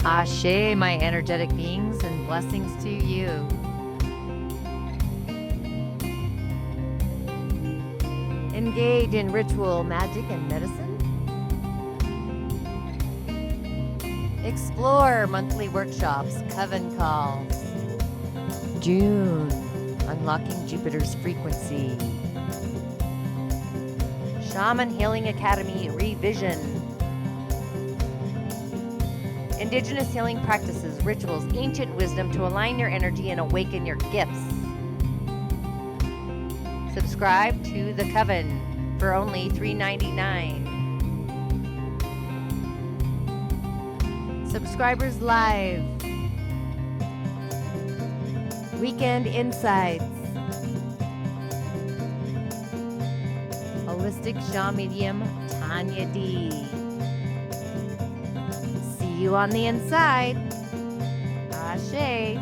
Ashe, my energetic beings, and blessings to you. Engage in ritual, magic, and medicine. Explore monthly workshops, coven calls. June, unlocking Jupiter's frequency. Shaman Healing Academy revision. Indigenous healing practices, rituals, ancient wisdom to align your energy and awaken your gifts. Subscribe to The Coven for only $3.99. Subscribers Live. Weekend Insights. Holistic Shaman Medium Tonya D. See you on the inside. Ashe.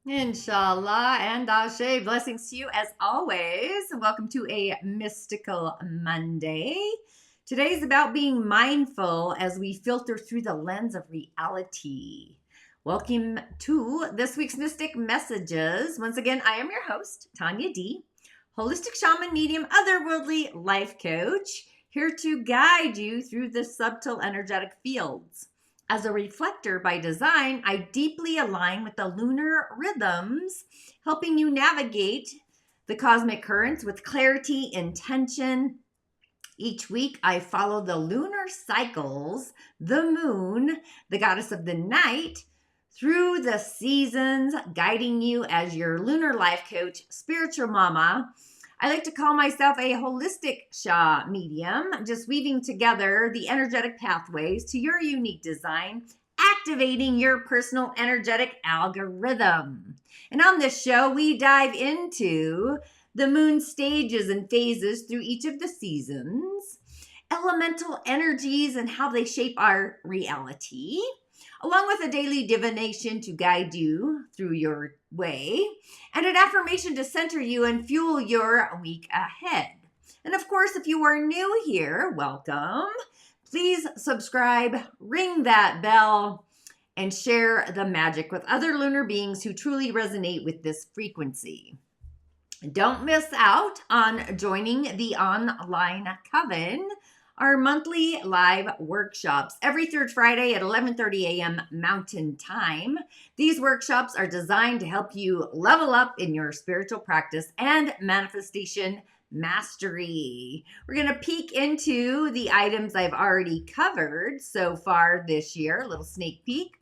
Inshallah and Ashe. Blessings to you as always. Welcome to a mystical Monday. Today's about being mindful as we filter through the lens of reality. Welcome to this week's Mystic Messages. Once again, I am your host, Tonya D, holistic shaman, medium, otherworldly life coach, here to guide you through the subtle energetic fields. As a reflector by design, I deeply align with the lunar rhythms, helping you navigate the cosmic currents with clarity, intention. Each week, I follow the lunar cycles, the moon, the goddess of the night, through the seasons, guiding you as your lunar life coach, spiritual mama. I like to call myself a holistic Sha medium, just weaving together the energetic pathways to your unique design, activating your personal energetic algorithm. And on this show, we dive into the moon stages and phases through each of the seasons, elemental energies and how they shape our reality, along with a daily divination to guide you through your way, and an affirmation to center you and fuel your week ahead. And of course, if you are new here, welcome. Please subscribe, ring that bell, and share the magic with other lunar beings who truly resonate with this frequency. Don't miss out on joining the online coven, our monthly live workshops every third Friday at 11:30 a.m. Mountain Time. These workshops are designed to help you level up in your spiritual practice and manifestation mastery. We're going to peek into the items I've already covered so far this year, a little sneak peek.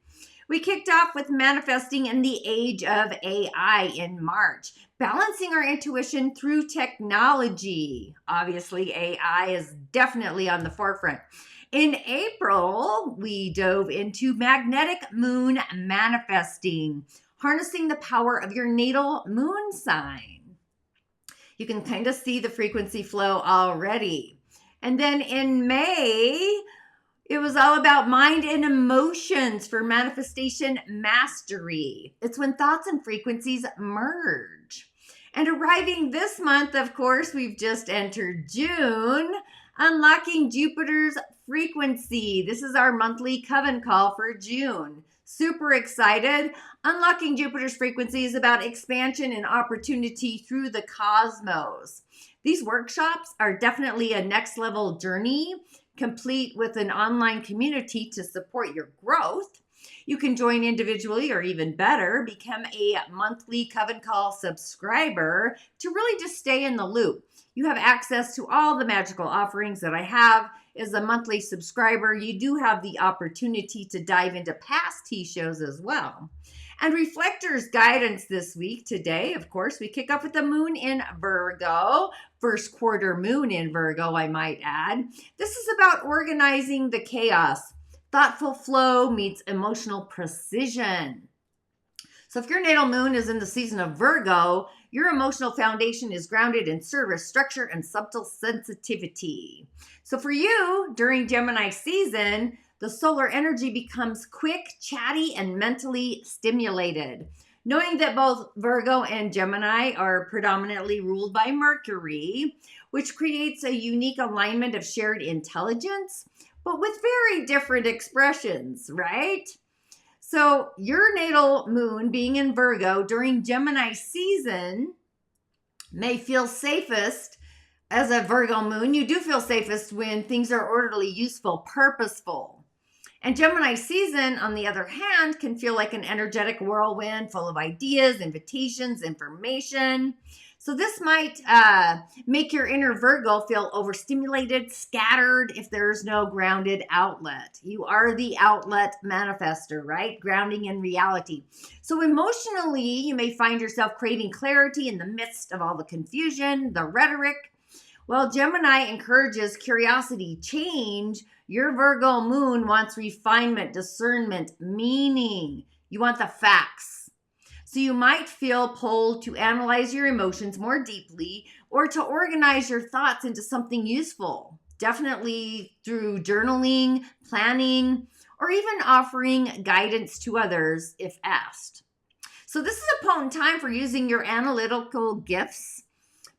We kicked off with manifesting in the age of AI in March, balancing our intuition through technology. Obviously, AI is definitely on the forefront. In April, we dove into magnetic moon manifesting, harnessing the power of your natal moon sign. You can kind of see the frequency flow already. And then in May, it was all about mind and emotions for manifestation mastery. It's when thoughts and frequencies merge. And arriving this month, of course, we've just entered June, unlocking Jupiter's frequency. This is our monthly coven call for June. Super excited. Unlocking Jupiter's frequency is about expansion and opportunity through the cosmos. These workshops are definitely a next level journey, complete with an online community to support your growth. You can join individually or even better, become a monthly Coven Call subscriber to really just stay in the loop. You have access to all the magical offerings that I have. As a monthly subscriber, you do have the opportunity to dive into past T shows as well. And Reflector's guidance this week, today, of course, we kick off with the moon in Virgo, first quarter moon in Virgo, I might add. This is about organizing the chaos. Thoughtful flow meets emotional precision. So if your natal moon is in the season of Virgo, your emotional foundation is grounded in service, structure, and subtle sensitivity. So for you, during Gemini season, the solar energy becomes quick, chatty, and mentally stimulated. Knowing that both Virgo and Gemini are predominantly ruled by Mercury, which creates a unique alignment of shared intelligence, but with very different expressions, right? So your natal moon being in Virgo during Gemini season may feel safest as a Virgo moon. You do feel safest when things are orderly, useful, purposeful. And Gemini season, on the other hand, can feel like an energetic whirlwind full of ideas, invitations, information. So this might make your inner Virgo feel overstimulated, scattered if there's no grounded outlet. You are the outlet manifester, right? Grounding in reality. So emotionally, you may find yourself craving clarity in the midst of all the confusion, the rhetoric. While Gemini encourages curiosity, change, your Virgo moon wants refinement, discernment, meaning. You want the facts. So you might feel pulled to analyze your emotions more deeply or to organize your thoughts into something useful. Definitely through journaling, planning, or even offering guidance to others if asked. So this is a potent time for using your analytical gifts,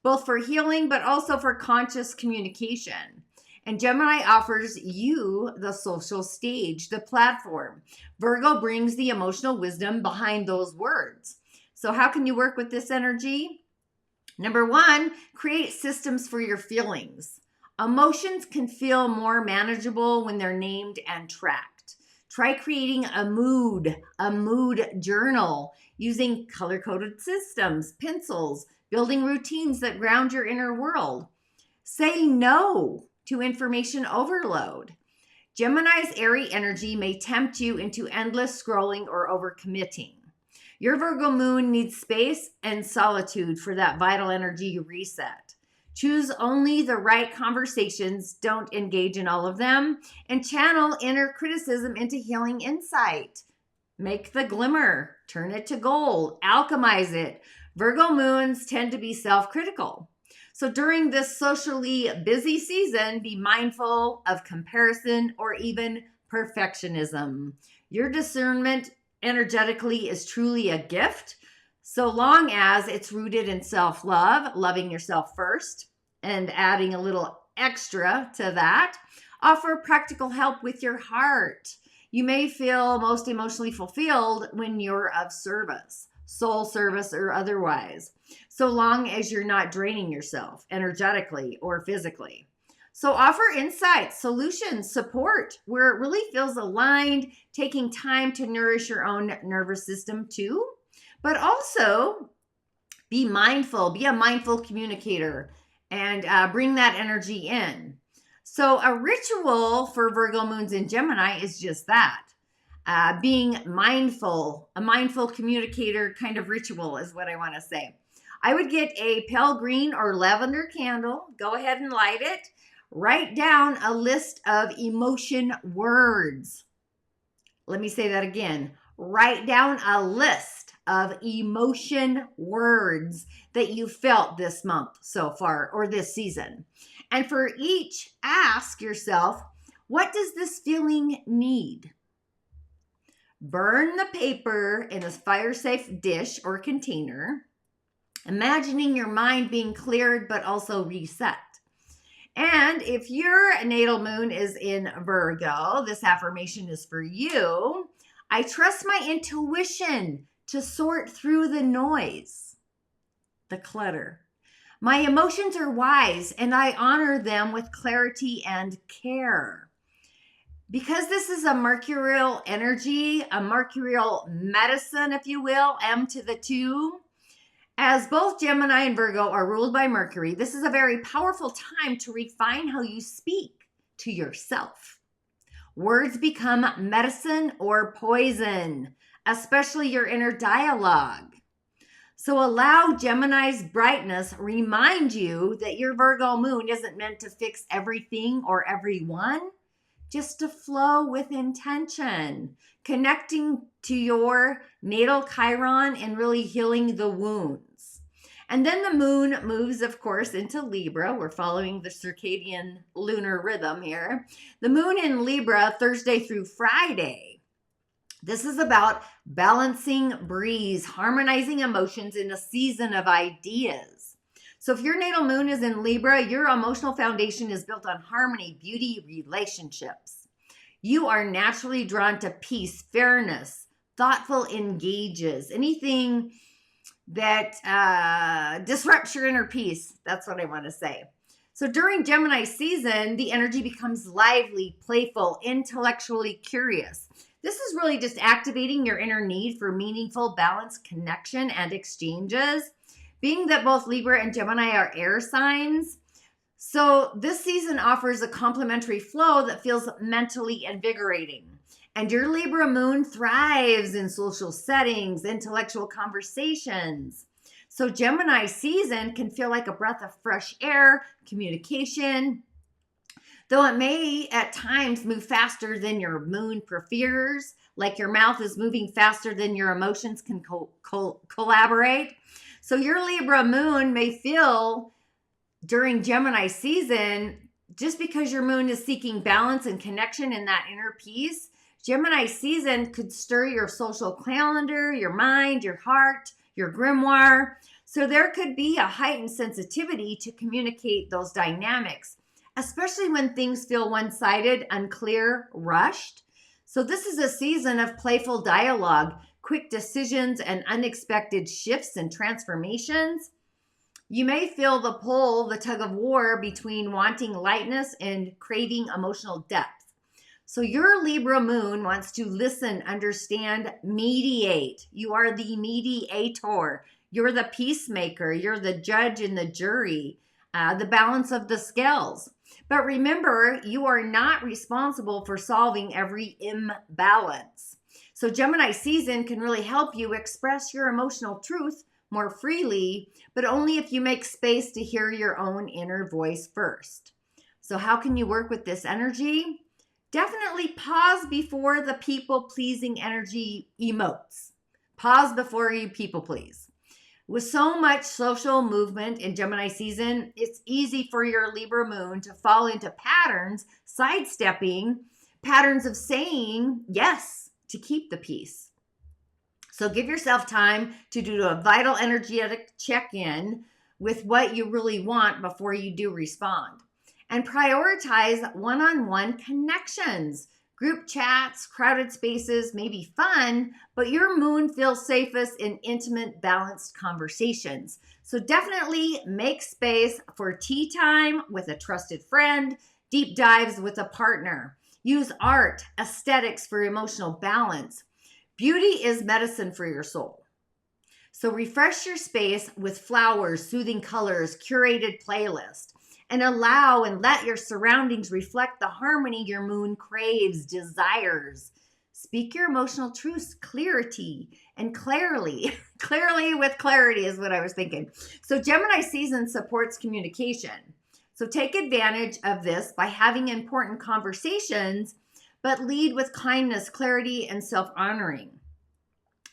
both for healing but also for conscious communication. And Gemini offers you the social stage, the platform. Virgo brings the emotional wisdom behind those words. So how can you work with this energy? Number one, create systems for your feelings. Emotions can feel more manageable when they're named and tracked. Try creating a mood journal using color-coded systems, pencils, building routines that ground your inner world. Say no to information overload. Gemini's airy energy may tempt you into endless scrolling or overcommitting. Your Virgo moon needs space and solitude for that vital energy reset. Choose only the right conversations, don't engage in all of them, and channel inner criticism into healing insight. Make the glimmer, turn it to gold, alchemize it. Virgo moons tend to be self-critical. So during this socially busy season, be mindful of comparison or even perfectionism. Your discernment energetically is truly a gift, so long as it's rooted in self-love, loving yourself first, and adding a little extra to that. Offer practical help with your heart. You may feel most emotionally fulfilled when you're of service, soul service or otherwise, so long as you're not draining yourself energetically or physically. So offer insights, solutions, support where it really feels aligned, taking time to nourish your own nervous system too, but also be mindful, be a mindful communicator and bring that energy in. So a ritual for Virgo moons in Gemini is just that. Being mindful, a mindful communicator kind of ritual is what I want to say. I would get a pale green or lavender candle, go ahead and light it, write down a list of emotion words. Let me say that again. Write down a list of emotion words that you felt this month so far or this season. And for each, ask yourself, what does this feeling need? Burn the paper in a fire-safe dish or container, imagining your mind being cleared but also reset. And if your natal moon is in Virgo, this affirmation is for you. I trust my intuition to sort through the noise, the clutter. My emotions are wise and I honor them with clarity and care. Because this is a mercurial energy, a mercurial medicine, if you will, M to the 2, as both Gemini and Virgo are ruled by Mercury, this is a very powerful time to refine how you speak to yourself. Words become medicine or poison, especially your inner dialogue. So allow Gemini's brightness remind you that your Virgo moon isn't meant to fix everything or everyone, just to flow with intention, connecting to your natal Chiron and really healing the wounds. And then the moon moves, of course, into Libra. We're following the circadian lunar rhythm here. The moon in Libra, Thursday through Friday. This is about balancing breeze, harmonizing emotions in a season of ideas. So if your natal moon is in Libra, your emotional foundation is built on harmony, beauty, relationships. You are naturally drawn to peace, fairness, thoughtful engages, anything that disrupts your inner peace. That's what I want to say. So during Gemini season, the energy becomes lively, playful, intellectually curious. This is really just activating your inner need for meaningful, balanced connection and exchanges. Being that both Libra and Gemini are air signs, so this season offers a complementary flow that feels mentally invigorating. And your Libra moon thrives in social settings, intellectual conversations. So Gemini season can feel like a breath of fresh air, communication, though it may at times move faster than your moon prefers, like your mouth is moving faster than your emotions can collaborate. So your Libra moon may feel during Gemini season, just because your moon is seeking balance and connection in that inner peace, Gemini season could stir your social calendar, your mind, your heart, your grimoire. So there could be a heightened sensitivity to communicate those dynamics, especially when things feel one-sided, unclear, rushed. So this is a season of playful dialogue, quick decisions, and unexpected shifts and transformations. You may feel the pull, the tug of war between wanting lightness and craving emotional depth. So your Libra moon wants to listen, understand, mediate. You are the mediator. You're the peacemaker. You're the judge and the jury, the balance of the scales. But remember, you are not responsible for solving every imbalance. So Gemini season can really help you express your emotional truth more freely, but only if you make space to hear your own inner voice first. So how can you work with this energy? Definitely pause before the people-pleasing energy emotes. Pause before you people please. With so much social movement in Gemini season, it's easy for your Libra moon to fall into patterns, sidestepping, patterns of saying yes to keep the peace. So give yourself time to do a vital energetic check-in with what you really want before you do respond. And prioritize one-on-one connections. Group chats, crowded spaces may be fun, but your moon feels safest in intimate, balanced conversations. So definitely make space for tea time with a trusted friend, deep dives with a partner. Use art, aesthetics for emotional balance. Beauty is medicine for your soul. So refresh your space with flowers, soothing colors, curated playlist. And allow and let your surroundings reflect the harmony your moon craves, desires. Speak your emotional truths, clarity, and clearly. Clearly with clarity is what I was thinking. So Gemini season supports communication. So take advantage of this by having important conversations, but lead with kindness, clarity, and self-honoring.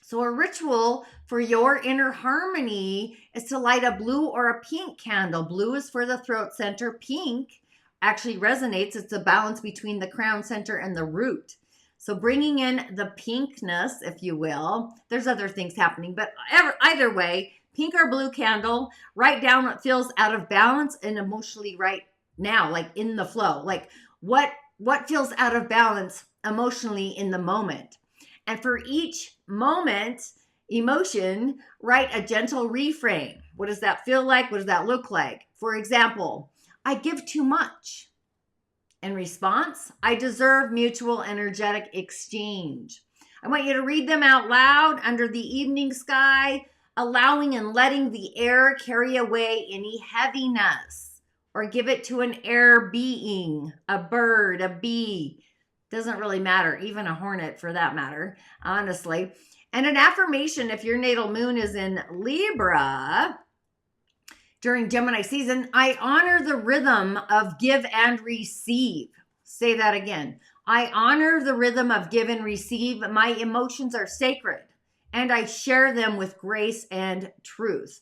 So a ritual for your inner harmony is to light a blue or a pink candle. Blue is for the throat center. Pink actually resonates. It's a balance between the crown center and the root. So bringing in the pinkness, if you will. There's other things happening, but either way, pink or blue candle, write down what feels out of balance and emotionally right now, like in the flow. Like what feels out of balance emotionally in the moment. And for each moment, emotion, write a gentle reframe. What does that feel like? What does that look like? For example, I give too much. In response, I deserve mutual energetic exchange. I want you to read them out loud under the evening sky, allowing and letting the air carry away any heaviness, or give it to an air being, a bird, a bee. Doesn't really matter, even a hornet for that matter, honestly. And an affirmation, if your natal moon is in Libra during Gemini season, I honor the rhythm of give and receive. Say that again. I honor the rhythm of give and receive. My emotions are sacred, and I share them with grace and truth.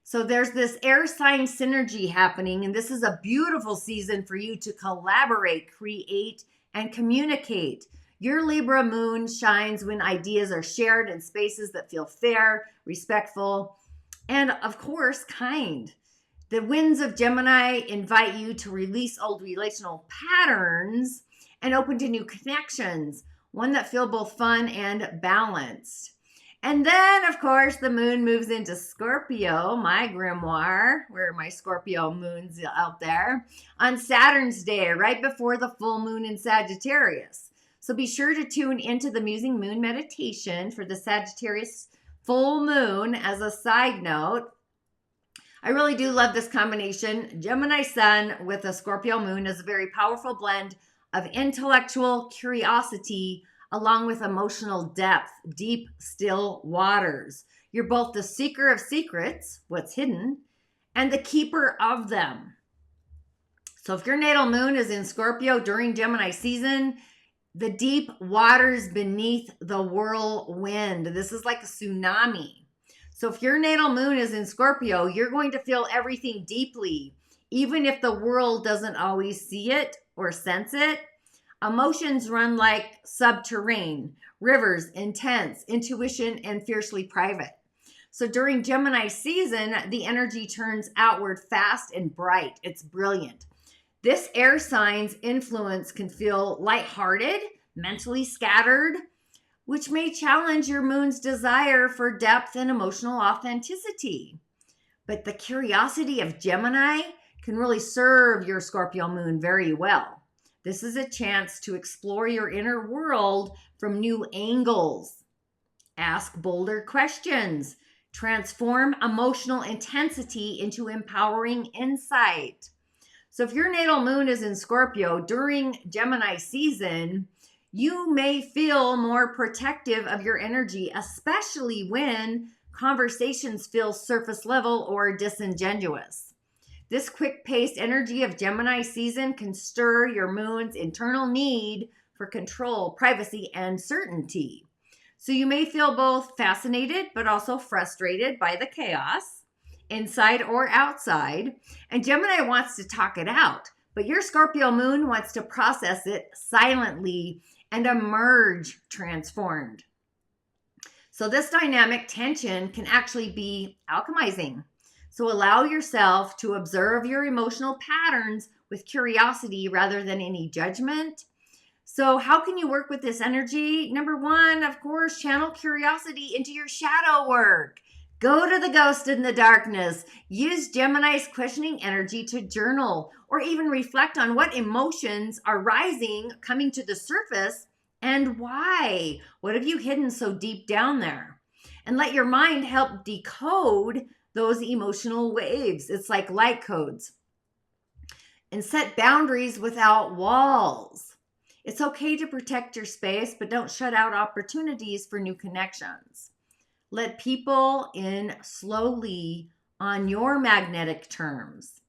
So there's this air sign synergy happening, and this is a beautiful season for you to collaborate, create, and communicate. Your Libra moon shines when ideas are shared in spaces that feel fair, respectful, and of course, kind. The winds of Gemini invite you to release old relational patterns and open to new connections, one that feel both fun and balanced. And then, of course, the moon moves into Scorpio, my grimoire, where are my Scorpio moons out there, on Saturn's day, right before the full moon in Sagittarius. So be sure to tune into the Musing Moon meditation for the Sagittarius full moon. As a side note, I really do love this combination. Gemini sun with a Scorpio moon is a very powerful blend of intellectual curiosity along with emotional depth, deep, still waters. You're both the seeker of secrets, what's hidden, and the keeper of them. So if your natal moon is in Scorpio during Gemini season, the deep waters beneath the whirlwind. This is like a tsunami. So if your natal moon is in Scorpio, you're going to feel everything deeply, even if the world doesn't always see it or sense it. Emotions run like subterranean, rivers, intense, intuition, and fiercely private. So during Gemini season, the energy turns outward fast and bright. It's brilliant. This air sign's influence can feel lighthearted, mentally scattered, which may challenge your moon's desire for depth and emotional authenticity. But the curiosity of Gemini can really serve your Scorpio moon very well. This is a chance to explore your inner world from new angles. Ask bolder questions. Transform emotional intensity into empowering insight. So if your natal moon is in Scorpio during Gemini season, you may feel more protective of your energy, especially when conversations feel surface level or disingenuous. This quick-paced energy of Gemini season can stir your moon's internal need for control, privacy, and certainty. So you may feel both fascinated but also frustrated by the chaos, inside or outside. And Gemini wants to talk it out, but your Scorpio moon wants to process it silently and emerge transformed. So this dynamic tension can actually be alchemizing. So allow yourself to observe your emotional patterns with curiosity rather than any judgment. So how can you work with this energy? Number one, of course, channel curiosity into your shadow work. Go to the ghost in the darkness. Use Gemini's questioning energy to journal or even reflect on what emotions are rising, coming to the surface, and why. What have you hidden so deep down there? And let your mind help decode those emotional waves. It's like light codes. And set boundaries without walls. It's okay to protect your space, but don't shut out opportunities for new connections. Let people in slowly on your magnetic terms.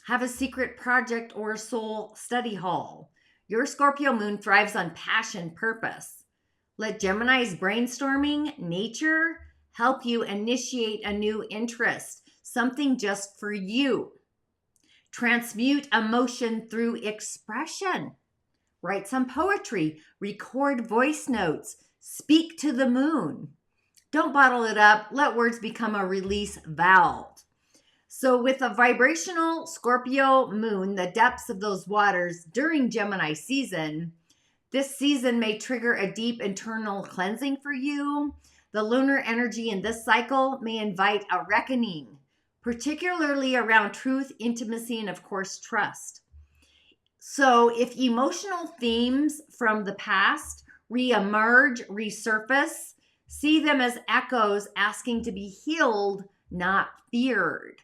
Have a secret project or soul study hall. Your Scorpio moon thrives on passion, purpose. Let Gemini's brainstorming, nature, help you initiate a new interest, something just for you. Transmute emotion through expression. Write some poetry, record voice notes, speak to the moon. Don't bottle it up. Let words become a release valve. So with a vibrational Scorpio moon, the depths of those waters during Gemini season, this season may trigger a deep internal cleansing for you. The lunar energy in this cycle may invite a reckoning, particularly around truth, intimacy, and of course, trust. So if emotional themes from the past reemerge, resurface, see them as echoes asking to be healed, not feared.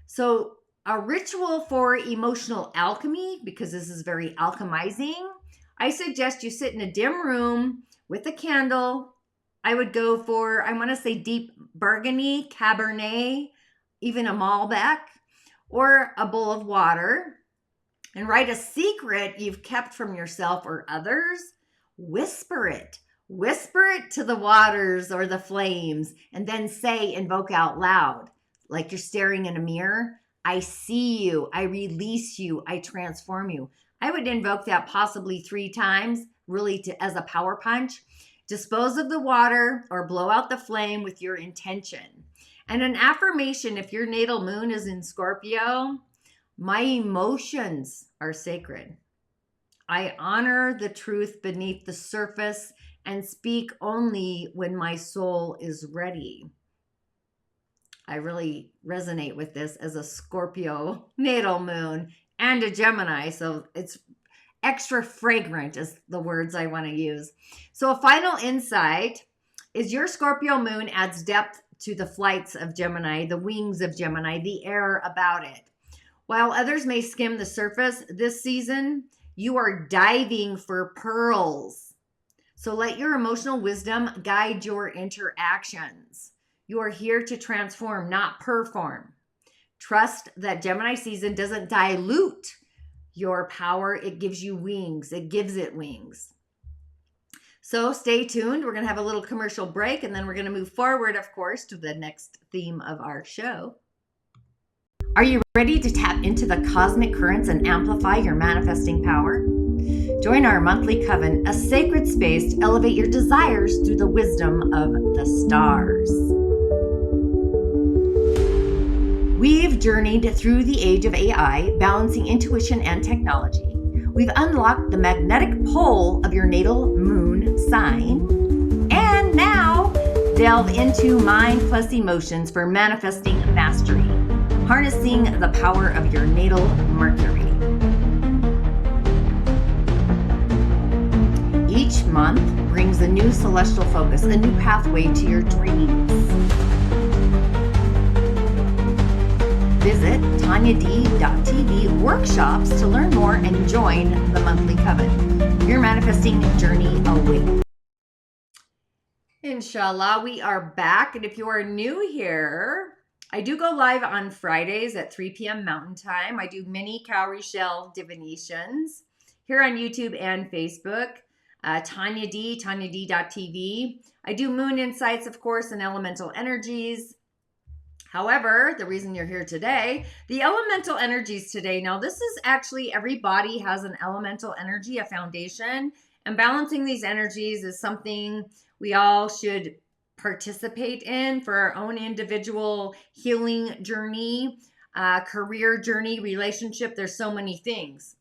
So a ritual for emotional alchemy, because this is very alchemizing, I suggest you sit in a dim room with a candle. I would go for, I want to say deep Burgundy, Cabernet, even a Malbec, or a bowl of water, and write a secret you've kept from yourself or others. Whisper it. Whisper it to the waters or the flames, and then say, invoke out loud, like you're staring in a mirror. I see you. I release you. I transform you. I would invoke that possibly 3 times. really as a power punch. Dispose of the water or blow out the flame with your intention. And an affirmation, if your natal moon is in Scorpio, my emotions are sacred. I honor the truth beneath the surface and speak only when my soul is ready. I really resonate with this as a Scorpio natal moon and a Gemini, so it's extra fragrant is the words I want to use. So a final insight is your Scorpio moon adds depth to the flights of Gemini, the wings of Gemini, the air about it. While others may skim the surface this season, you are diving for pearls. So let your emotional wisdom guide your interactions. You are here to transform, not perform. Trust that Gemini season doesn't dilute your power. It gives you wings. It gives it wings. So stay tuned. We're going to have a little commercial break, and then we're going to move forward, of course, to the next theme of our show. Are you ready to tap into the cosmic currents and amplify your manifesting power? Join our monthly coven, a sacred space to elevate your desires through the wisdom of the stars. We've journeyed through the age of AI, balancing intuition and technology. We've unlocked the magnetic pole of your natal moon sign, and now delve into mind plus emotions for manifesting mastery, harnessing the power of your natal Mercury. Each month brings a new celestial focus, a new pathway to your dreams. Visit TonyaD.tv workshops to learn more and join the monthly coven. Your manifesting journey awaits. Inshallah, we are back. And if you are new here, I do go live on Fridays at 3 p.m. Mountain Time. I do mini cowrie shell divinations here on YouTube and Facebook. TonyaD.tv. I do moon insights, of course, and elemental energies. However, the reason you're here today, the elemental energies today. Now, this is actually every body has an elemental energy, a foundation, and balancing these energies is something we all should participate in for our own individual healing journey, career journey, relationship. There's so many things.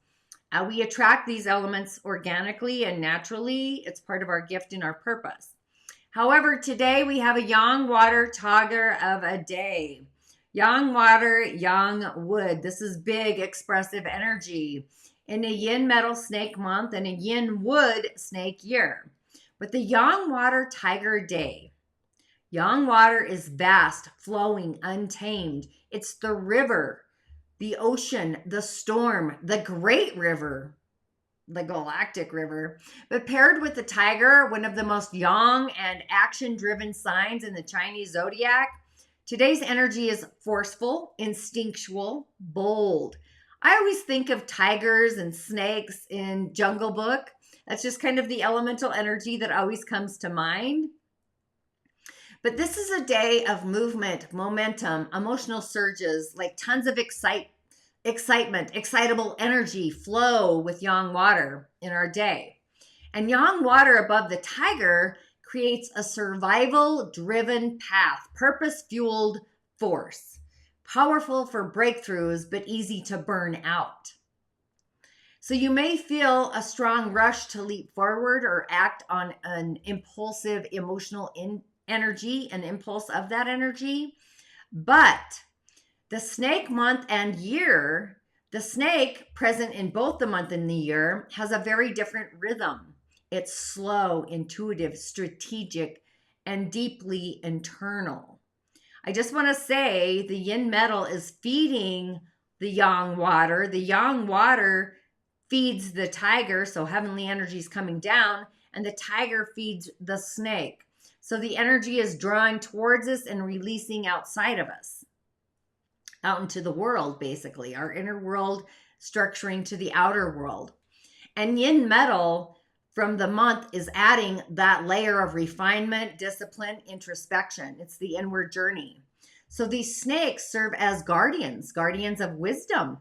We attract these elements organically and naturally. It's part of our gift and our purpose. However, today we have a yang water tiger of a day. Yang water, yang wood. This is big, expressive energy in a yin metal snake month and a yin wood snake year. But the yang water tiger day. Yang water is vast, flowing, untamed. It's the river, the ocean, the storm, the great river, the galactic river. But paired with the tiger, one of the most yang and action-driven signs in the Chinese zodiac, today's energy is forceful, instinctual, bold. I always think of tigers and snakes in Jungle Book. That's just kind of the elemental energy that always comes to mind. But this is a day of movement, momentum, emotional surges, like tons of excitement, excitable energy flow with yang water in our day. And yang water above the tiger creates a survival-driven path, purpose-fueled force, powerful for breakthroughs, but easy to burn out. So you may feel a strong rush to leap forward or act on an impulsive emotional energy, an impulse of that energy. But the snake month and year, the snake present in both the month and the year has a very different rhythm. It's slow, intuitive, strategic, and deeply internal. I just want to say the yin metal is feeding the yang water. The yang water feeds the tiger, so heavenly energy is coming down, and the tiger feeds the snake. So the energy is drawing towards us and releasing outside of us, out into the world, basically, our inner world structuring to the outer world. And yin metal from the month is adding that layer of refinement, discipline, introspection. It's the inward journey. So these snakes serve as guardians of wisdom,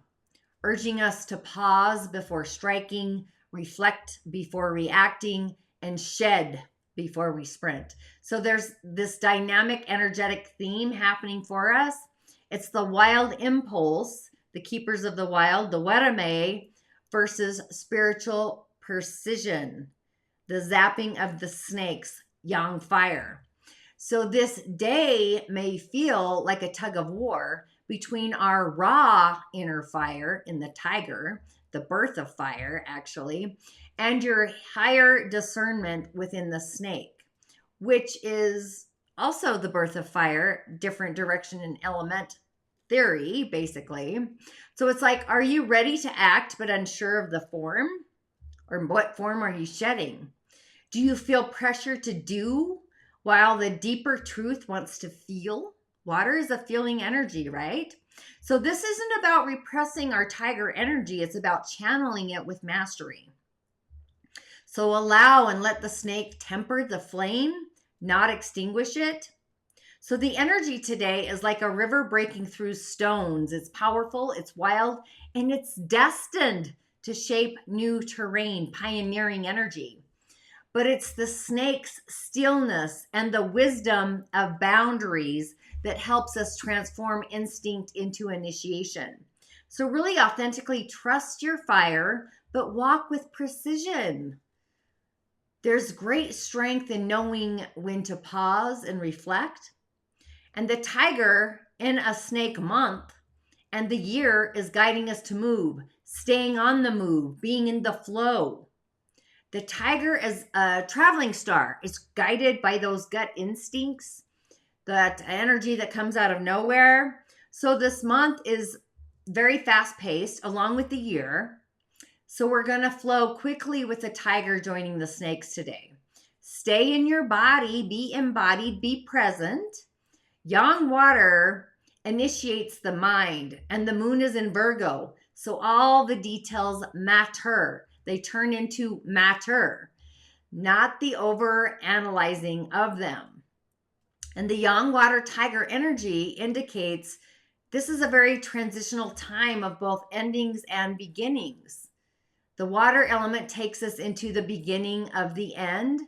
urging us to pause before striking, reflect before reacting, and shed before we sprint. So there's this dynamic, energetic theme happening for us. It's the wild impulse, the keepers of the wild, the Wereme, versus spiritual precision, the zapping of the snakes, yang fire. So this day may feel like a tug of war between our raw inner fire in the tiger, the birth of fire actually, and your higher discernment within the snake, which is also the birth of fire, different direction in element theory, basically. So it's like, are you ready to act but unsure of the form? Or what form are you shedding? Do you feel pressure to do while the deeper truth wants to feel? Water is a feeling energy, right? So this isn't about repressing our tiger energy. It's about channeling it with mastery. So allow and let the snake temper the flame, not extinguish it. So the energy today is like a river breaking through stones. It's powerful, it's wild, and it's destined to shape new terrain, pioneering energy. But it's the snake's stillness and the wisdom of boundaries that helps us transform instinct into initiation. So really authentically trust your fire, but walk with precision. There's great strength in knowing when to pause and reflect. And the tiger in a snake month and the year is guiding us to move, staying on the move, being in the flow. The tiger is a traveling star. It's guided by those gut instincts, that energy that comes out of nowhere. So this month is very fast paced along with the year. So we're going to flow quickly with the tiger joining the snakes today. Stay in your body, be embodied, be present. Yang water initiates the mind, and the moon is in Virgo. So all the details matter. They turn into matter, not the over analyzing of them. And the yang water tiger energy indicates this is a very transitional time of both endings and beginnings. The water element takes us into the beginning of the end.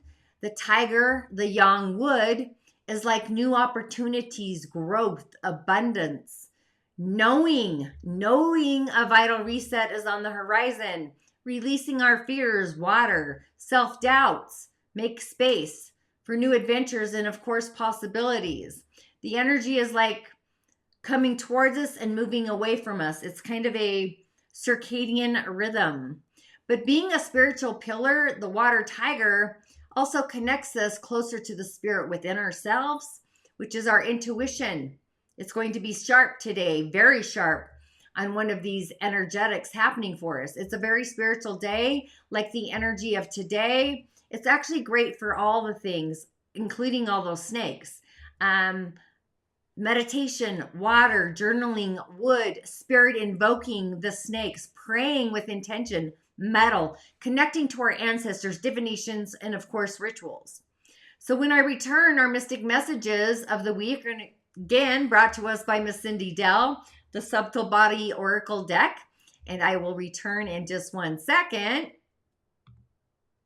The tiger, the yang wood, is like new opportunities, growth, abundance. Knowing a vital reset is on the horizon. Releasing our fears, water, self-doubts, make space for new adventures and, of course, possibilities. The energy is like coming towards us and moving away from us. It's kind of a circadian rhythm. But being a spiritual pillar, the water tiger also connects us closer to the spirit within ourselves, which is our intuition. It's going to be sharp today, very sharp on one of these energetics happening for us. It's a very spiritual day, like the energy of today. It's actually great for all the things, including all those snakes. Meditation, water, journaling, wood, spirit invoking the snakes, praying with intention, metal, connecting to our ancestors, divinations, and of course, rituals. So when I return, our mystic messages of the week are again brought to us by Miss Cindy Dell, the Subtle Body Oracle deck. And I will return in just 1 second.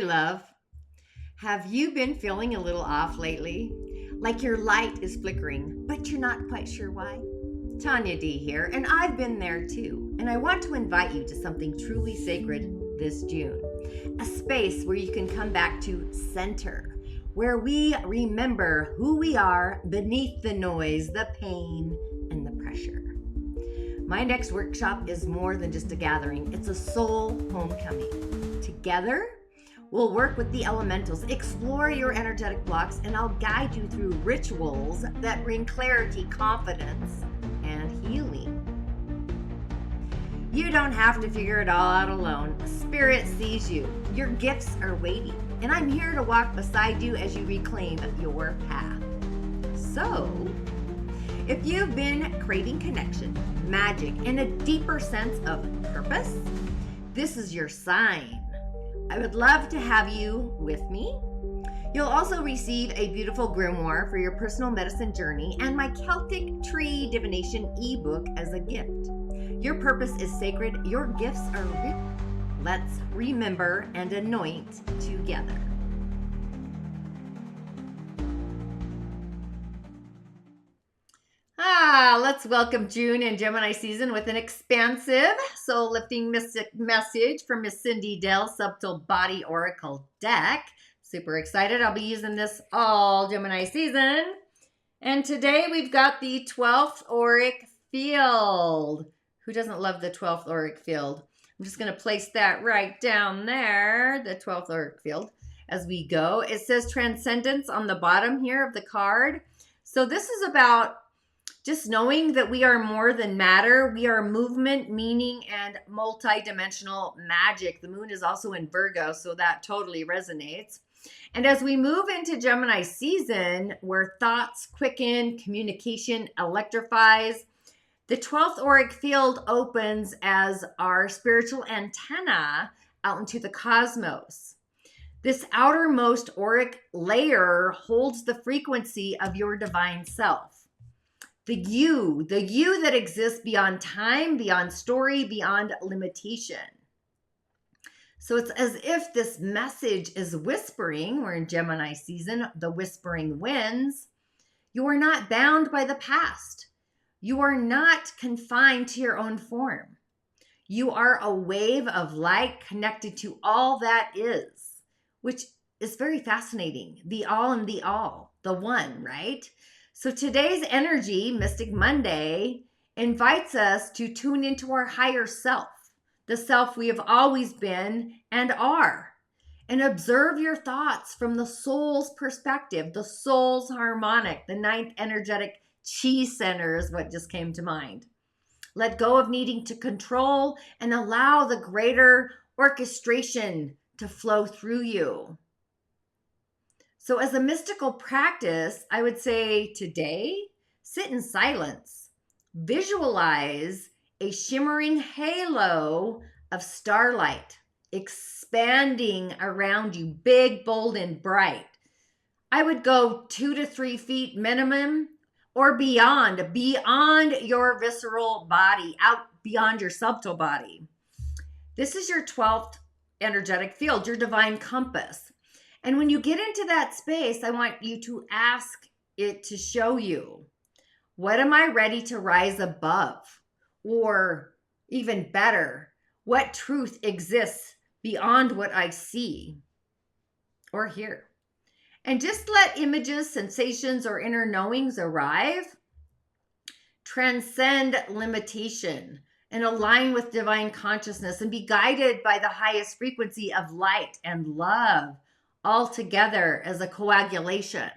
Love, have you been feeling a little off lately? Like your light is flickering, but you're not quite sure why? Tonya D here, and I've been there too. And I want to invite you to something truly sacred this June. A space where you can come back to center, where we remember who we are beneath the noise, the pain, and the pressure. My next workshop is more than just a gathering. It's a soul homecoming. Together, we'll work with the elementals, explore your energetic blocks, and I'll guide you through rituals that bring clarity, confidence, and healing. You don't have to figure it all out alone. Spirit sees you. Your gifts are waiting, and I'm here to walk beside you as you reclaim your path. So, if you've been craving connection, magic, and a deeper sense of purpose, this is your sign. I would love to have you with me. You'll also receive a beautiful grimoire for your personal medicine journey and my Celtic Tree Divination ebook as a gift. Your purpose is sacred. Your gifts are rich. Let's remember and anoint together. Let's welcome June and Gemini season with an expansive, soul-lifting mystic message from Miss Cindy Dell's Subtle Body Oracle deck. Super excited. I'll be using this all Gemini season. And today we've got the 12th auric field. Who doesn't love the 12th auric field? I'm just going to place that right down there, the 12th auric field, as we go. It says transcendence on the bottom here of the card. So this is about just knowing that we are more than matter. We are movement, meaning, and multidimensional magic. The moon is also in Virgo, so that totally resonates. And as we move into Gemini season, where thoughts quicken, communication electrifies, the 12th auric field opens as our spiritual antenna out into the cosmos. This outermost auric layer holds the frequency of your divine self. The you that exists beyond time, beyond story, beyond limitation. So it's as if this message is whispering. We're in Gemini season, the whispering winds. You are not bound by the past. You are not confined to your own form. You are a wave of light connected to all that is, which is very fascinating. The all and the all, the one, right? So today's energy, Mystic Monday, invites us to tune into our higher self, the self we have always been and are, and observe your thoughts from the soul's perspective, the soul's harmonic, the ninth energetic chi center is what just came to mind. Let go of needing to control and allow the greater orchestration to flow through you. So as a mystical practice, I would say today, sit in silence. Visualize a shimmering halo of starlight expanding around you, big, bold, and bright. I would go 2 to 3 feet minimum or beyond your visceral body, out beyond your subtle body. This is your 12th energetic field, your divine compass. And when you get into that space, I want you to ask it to show you, what am I ready to rise above? Or even better, what truth exists beyond what I see or hear? And just let images, sensations, or inner knowings arrive. Transcend limitation and align with divine consciousness and be guided by the highest frequency of light and love, all together as a coagulation.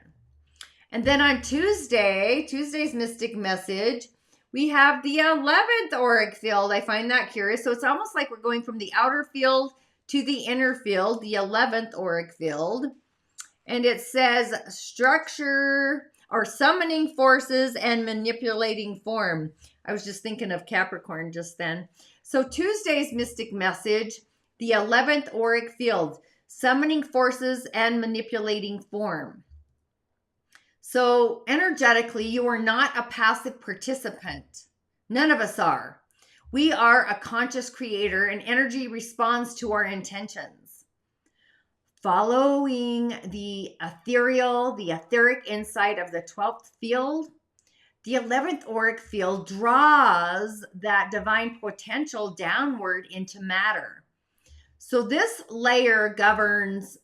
And then on Tuesday's mystic message, we have the 11th auric field. I find that curious. So it's almost like we're going from the outer field to the inner field, the 11th auric field. And it says structure or summoning forces and manipulating form. I was just thinking of Capricorn just then. So Tuesday's mystic message, the 11th auric field, summoning forces and manipulating form. So energetically, you are not a passive participant. None of us are. We are a conscious creator, and energy responds to our intentions. Following the etheric insight of the 12th field, the 11th auric field draws that divine potential downward into matter. So this layer governs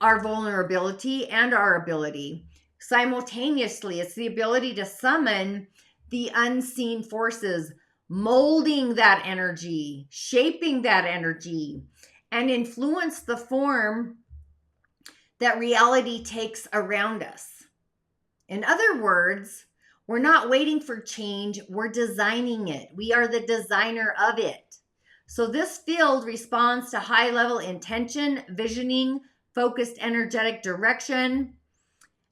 our vulnerability and our ability. Simultaneously, it's the ability to summon the unseen forces, molding that energy, shaping that energy, and influence the form that reality takes around us. In other words, we're not waiting for change, we're designing it. We are the designer of it. So this field responds to high-level intention, visioning, focused energetic direction.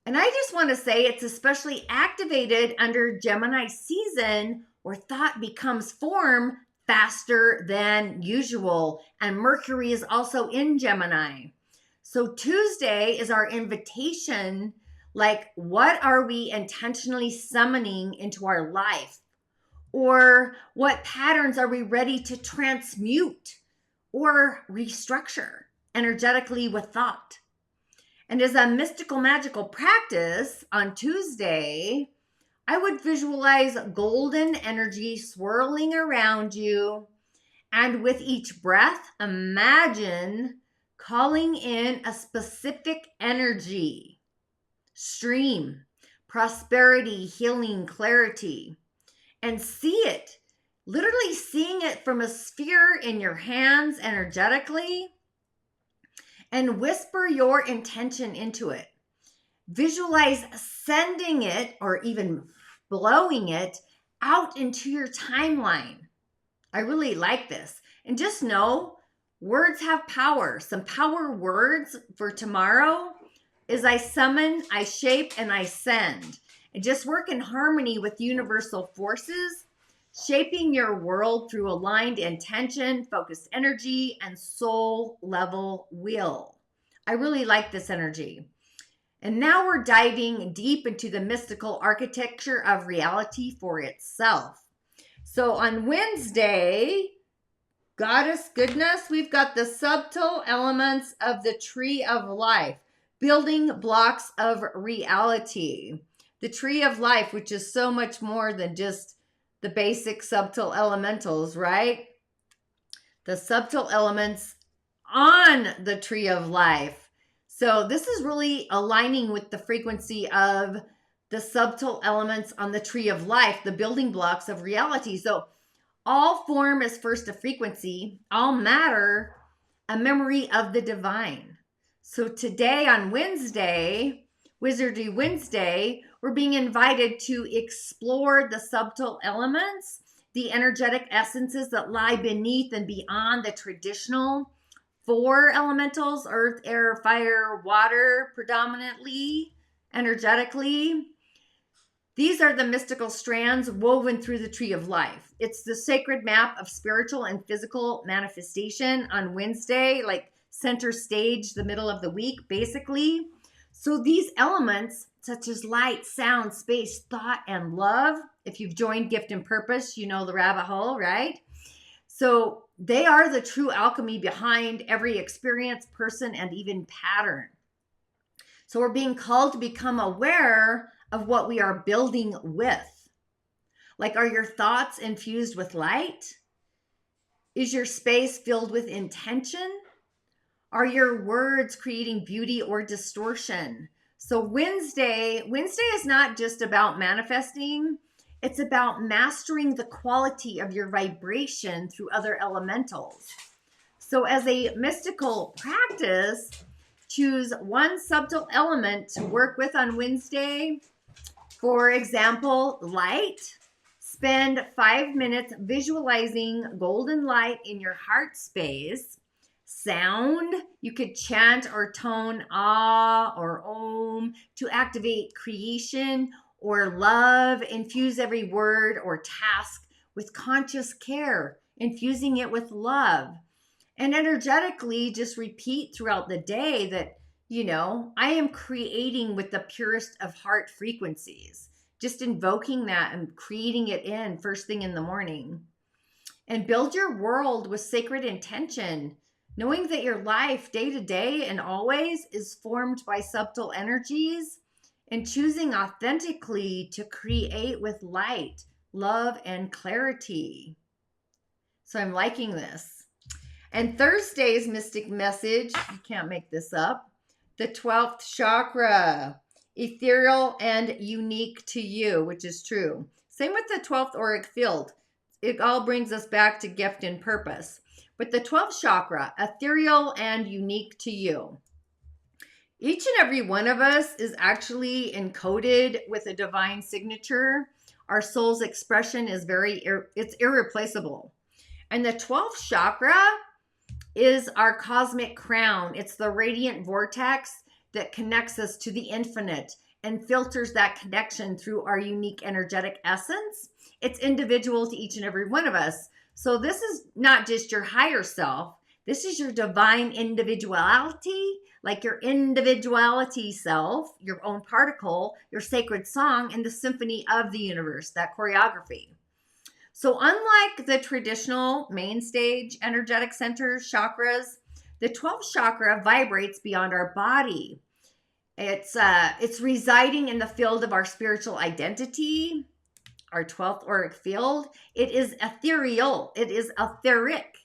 And I just want to say it's especially activated under Gemini season, where thought becomes form faster than usual. And Mercury is also in Gemini. So Tuesday is our invitation, like, what are we intentionally summoning into our life? Or what patterns are we ready to transmute? or restructure energetically with thought. And as a mystical magical practice on Tuesday, I would visualize golden energy swirling around you. And with each breath, imagine calling in a specific energy, stream, prosperity, healing, clarity, and see it, literally seeing it from a sphere in your hands energetically, and whisper your intention into it. Visualize sending it or even blowing it out into your timeline. I really like this. And just know words have power. Some power words for tomorrow is I summon, I shape, and I send. And just work in harmony with universal forces, shaping your world through aligned intention, focused energy, and soul level will. I really like this energy. And now we're diving deep into the mystical architecture of reality for itself. So on Wednesday, Goddess Goodness, we've got the subtle elements of the tree of life, building blocks of reality. The tree of life, which is so much more than just the basic subtle elementals, right? The subtle elements on the tree of life. So this is really aligning with the frequency of the subtle elements on the tree of life, the building blocks of reality. So all form is first a frequency, all matter a memory of the divine. So today on Wednesday, Wizardry Wednesday, we're being invited to explore the subtle elements, the energetic essences that lie beneath and beyond the traditional 4 elementals, earth, air, fire, water, predominantly, energetically. These are the mystical strands woven through the tree of life. It's the sacred map of spiritual and physical manifestation on Wednesday, like center stage, the middle of the week, basically. So these elements, such as light, sound, space, thought, and love, if you've joined Gift and Purpose, you know the rabbit hole, right? So they are the true alchemy behind every experience, person, and even pattern. So we're being called to become aware of what we are building with. Like, are your thoughts infused with light? Is your space filled with intention? Are your words creating beauty or distortion? So Wednesday is not just about manifesting. It's about mastering the quality of your vibration through other elementals. So as a mystical practice, choose one subtle element to work with on Wednesday. For example, light. Spend 5 minutes visualizing golden light in your heart space. Sound, you could chant or tone ah or om to activate creation or love. Infuse every word or task with conscious care, infusing it with love. And energetically, just repeat throughout the day that, I am creating with the purest of heart frequencies. Just invoking that and creating it in first thing in the morning. And build your world with sacred intention, knowing that your life day to day and always is formed by subtle energies, and choosing authentically to create with light, love, and clarity. So I'm liking this. And Thursday's mystic message, you can't make this up, the 12th chakra, ethereal and unique to you, which is true. Same with the 12th auric field. It all brings us back to gift and purpose. But the 12th chakra, ethereal and unique to you. Each and every one of us is actually encoded with a divine signature. Our soul's expression is it's irreplaceable. And the 12th chakra is our cosmic crown. It's the radiant vortex that connects us to the infinite and filters that connection through our unique energetic essence. It's individual to each and every one of us. So this is not just your higher self. This is your divine individuality, like your individuality self, your own particle, your sacred song, and the symphony of the universe, that choreography. So unlike the traditional main stage energetic centers, chakras, the 12th chakra vibrates beyond our body. It's residing in the field of our spiritual identity, our 12th auric field. It is ethereal. It is etheric.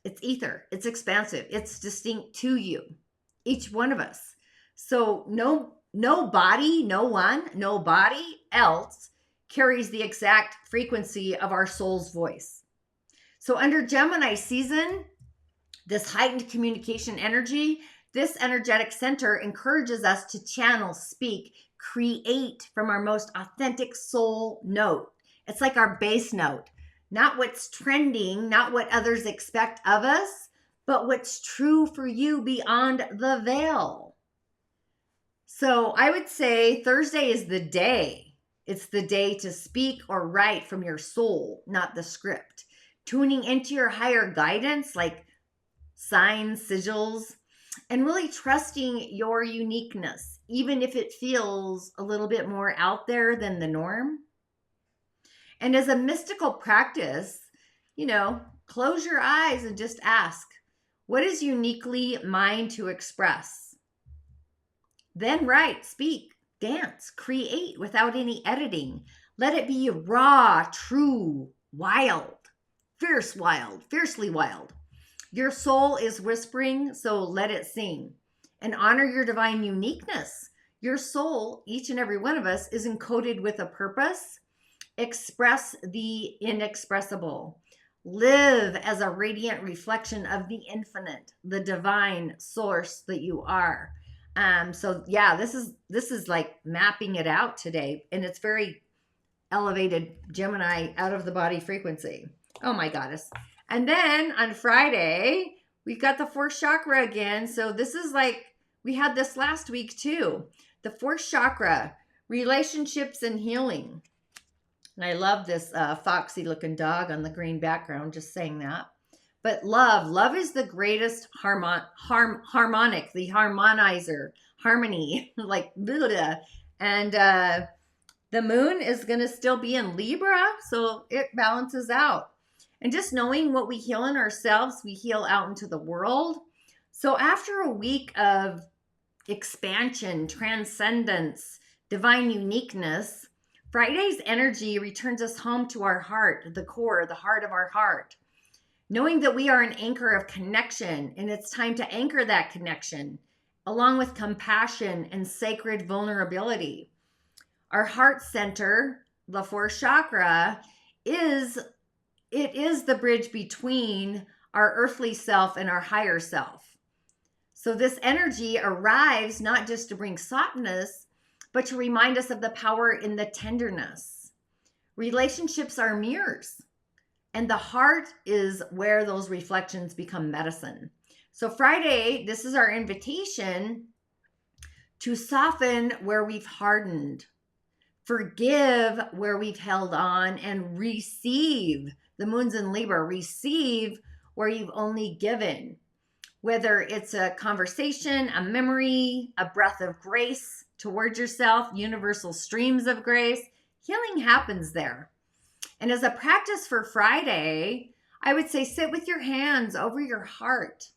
It's ether. It's expansive. It's distinct to you, each one of us. So nobody else carries the exact frequency of our soul's voice. So under Gemini season, this heightened communication energy, this energetic center encourages us to channel, speak, create from our most authentic soul note. It's like our base note, not what's trending, not what others expect of us, but what's true for you beyond the veil. So I would say Thursday is the day. It's the day to speak or write from your soul, not the script. Tuning into your higher guidance, like signs, sigils, and really trusting your uniqueness, even if it feels a little bit more out there than the norm. And as a mystical practice, close your eyes and just ask, what is uniquely mine to express? Then write, speak, dance, create without any editing. Let it be raw, true, wild, fiercely wild. Your soul is whispering, so let it sing. And honor your divine uniqueness. Your soul, each and every one of us, is encoded with a purpose. Express the inexpressible. Live as a radiant reflection of the infinite, the divine source that you are. So yeah, this is like mapping it out today, and it's very elevated Gemini out of the body frequency. Oh my goddess. And then on Friday, we've got the fourth chakra again. So this is like, we had this last week too. The fourth chakra, relationships and healing. And I love this foxy looking dog on the green background, just saying that. But love is the greatest harmonic, the harmonizer, harmony, like blah, blah. And the moon is going to still be in Libra, so it balances out. And just knowing what we heal in ourselves, we heal out into the world. So after a week of expansion, transcendence, divine uniqueness, Friday's energy returns us home to our heart, the core, the heart of our heart. Knowing that we are an anchor of connection, and it's time to anchor that connection, along with compassion and sacred vulnerability. Our heart center, the fourth chakra, is the bridge between our earthly self and our higher self. So this energy arrives not just to bring softness, but to remind us of the power in the tenderness. Relationships are mirrors, and the heart is where those reflections become medicine. So Friday, this is our invitation to soften where we've hardened, forgive where we've held on, and receive. The moon's in Libra, receive where you've only given. Whether it's a conversation, a memory, a breath of grace towards yourself, universal streams of grace, healing happens there. And as a practice for Friday, I would say sit with your hands over your heart.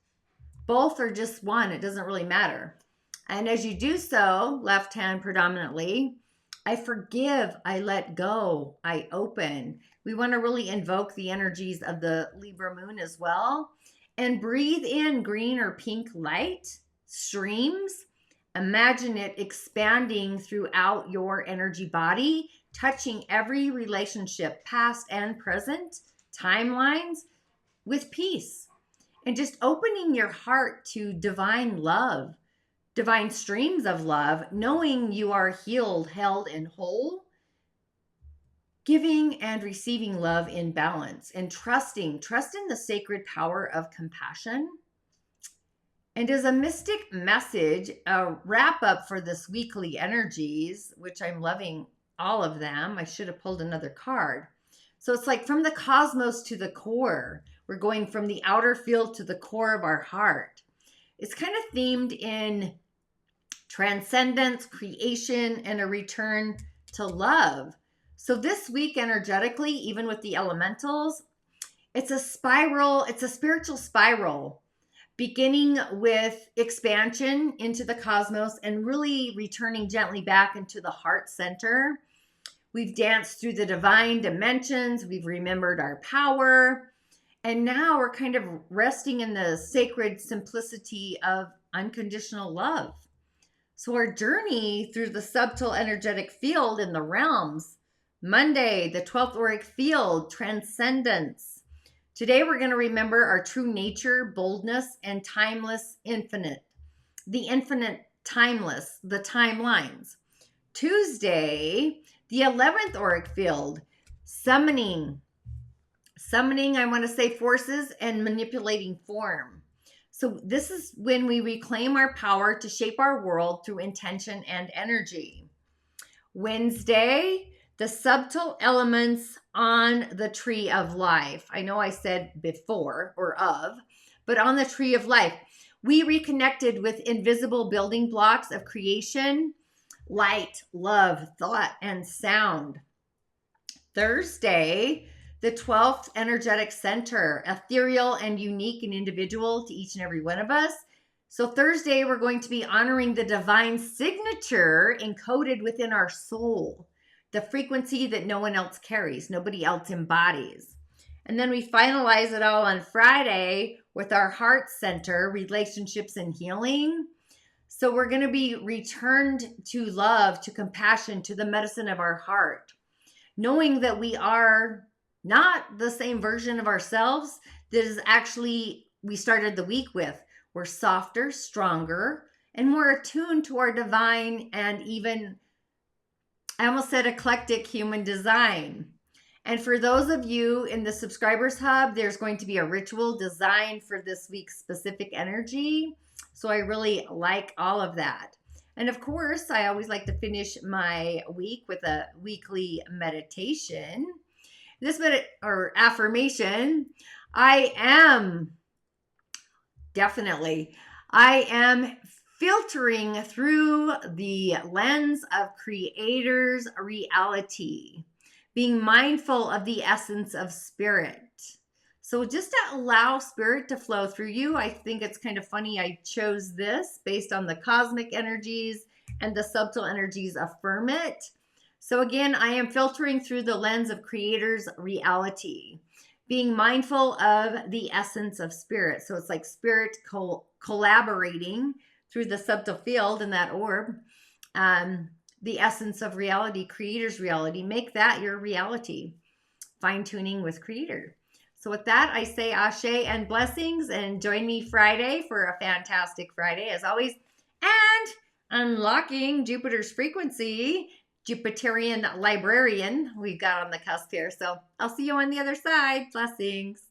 Both or just one, it doesn't really matter. And as you do so, left hand predominantly, I forgive, I let go, I open. We want to really invoke the energies of the Libra moon as well. And breathe in green or pink light streams. Imagine it expanding throughout your energy body, touching every relationship, past and present, timelines, with peace. And just opening your heart to divine love, divine streams of love, knowing you are healed, held, and whole. Giving and receiving love in balance, and trust in the sacred power of compassion. And as a mystic message, a wrap up for this weekly energies, which I'm loving all of them. I should have pulled another card. So it's like from the cosmos to the core. We're going from the outer field to the core of our heart. It's kind of themed in transcendence, creation, and a return to love. So this week energetically, even with the elementals, it's a spiral, it's a spiritual spiral, beginning with expansion into the cosmos and really returning gently back into the heart center. We've danced through the divine dimensions, we've remembered our power, and now we're kind of resting in the sacred simplicity of unconditional love. So our journey through the subtle energetic field in the realms, Monday, the 12th auric field, transcendence. Today we're going to remember our true nature, boldness, and timeless infinite. The infinite timeless, the timelines. Tuesday, the 11th auric field, summoning, I want to say forces and manipulating form. So this is when we reclaim our power to shape our world through intention and energy. Wednesday, the subtle elements on the tree of life. I know I said before or of, but on the tree of life, we reconnected with invisible building blocks of creation, light, love, thought, and sound. Thursday, the 12th energetic center, ethereal and unique and individual to each and every one of us. So Thursday, we're going to be honoring the divine signature encoded within our soul, the frequency that no one else carries, nobody else embodies. And then we finalize it all on Friday with our heart center, relationships and healing. So we're going to be returned to love, to compassion, to the medicine of our heart, knowing that we are not the same version of ourselves that is actually we started the week with. We're softer, stronger, and more attuned to our divine and even, I almost said eclectic human design. And for those of you in the Subscribers Hub, there's going to be a ritual designed for this week's specific energy. So I really like all of that. And of course, I always like to finish my week with a weekly meditation. This affirmation, I am filtering through the lens of creator's reality, being mindful of the essence of spirit. So just to allow spirit to flow through you. I think it's kind of funny I chose this based on the cosmic energies and the subtle energies affirm it. So again, I am filtering through the lens of creator's reality, being mindful of the essence of spirit. So it's like spirit collaborating through the subtle field in that orb. The essence of reality, creator's reality, make that your reality. Fine-tuning with creator. So with that, I say Ashe and blessings, and join me Friday for a fantastic Friday as always. And unlocking Jupiter's frequency, Jupiterian librarian we've got on the cusp here. So I'll see you on the other side. Blessings.